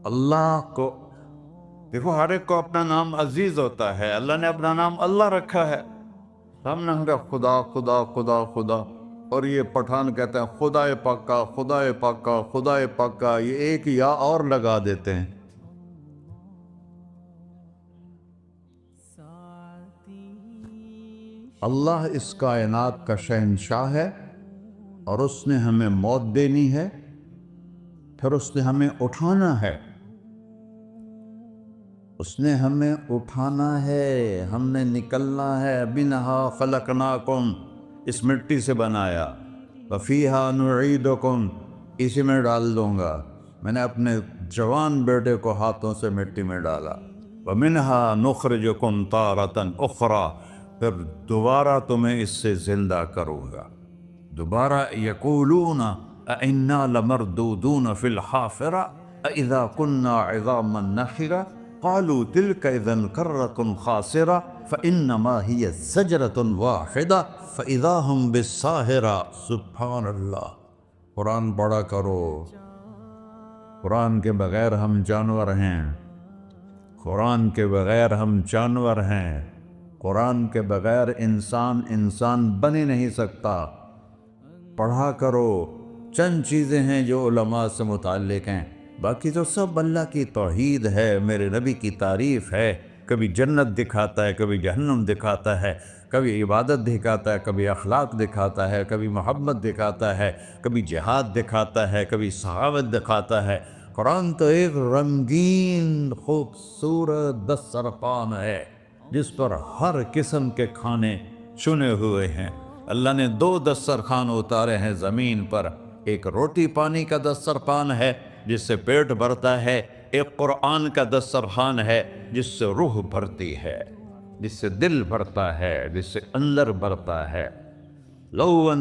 اللہ کو دیکھو، ہر ایک کو اپنا نام عزیز ہوتا ہے، اللہ نے اپنا نام اللہ رکھا ہے۔ ہم نے کہا خدا خدا خدا خدا، اور یہ پٹھان کہتے ہیں خدا پاکا خدا پاکا خدا پاکا، یہ ایک یا اور لگا دیتے ہیں۔ اللہ اس کائنات کا شہنشاہ ہے، اور اس نے ہمیں موت دینی ہے، پھر اس نے ہمیں اٹھانا ہے، اس نے ہمیں اٹھانا ہے، ہم نے نکلنا ہے۔ منہا خلقناکم، اس مٹی سے بنایا، وفیہا نعیدکم، اسی میں ڈال دوں گا۔ میں نے اپنے جوان بیٹے کو ہاتھوں سے مٹی میں ڈالا۔ ومنہا نخرجکم تارۃ اخری، پھر دوبارہ تمہیں اس سے زندہ کروں گا۔ دوبارہ یقولون اَإِنَّا لَمَرْدُودُونَ فِي الْحَافِرَةِ أَإِذَا كُنَّا عِظَامًا نَخِرَةً قَالُوا تِلْكَ إِذًا كَرَّةٌ خَاسِرَةٌ فَإِنَّمَا هِيَ زَجْرَةٌ وَاحِدَةٌ فَإِذَا هُمْ بِالسَّاهِرَةِ۔ سبحان اللہ، قرآن پڑھا کرو۔ قرآن کے بغیر ہم جانور ہیں، قرآن کے بغیر ہم جانور ہیں، قرآن کے بغیر انسان بن ہی نہیں سکتا۔ پڑھا کرو۔ چند چیزیں ہیں جو علماء سے متعلق ہیں، باقی تو سب اللہ کی توحید ہے، میرے نبی کی تعریف ہے۔ کبھی جنت دکھاتا ہے، کبھی جہنم دکھاتا ہے، کبھی عبادت دکھاتا ہے، کبھی اخلاق دکھاتا ہے، کبھی محبت دکھاتا ہے، کبھی جہاد دکھاتا ہے، کبھی سخاوت دکھاتا ہے۔ قرآن تو ایک رنگین خوبصورت دسترخوان ہے جس پر ہر قسم کے کھانے چنے ہوئے ہیں۔ اللہ نے 2 دسترخوان اتارے ہیں زمین پر، ایک روٹی پانی کا دسترخوان ہے جس سے پیٹ بھرتا ہے، ایک قرآن کا دسترخوان ہے جس سے روح بھرتی ہے، جس سے دل بھرتا ہے، جس سے اندر بھرتا ہے۔ لو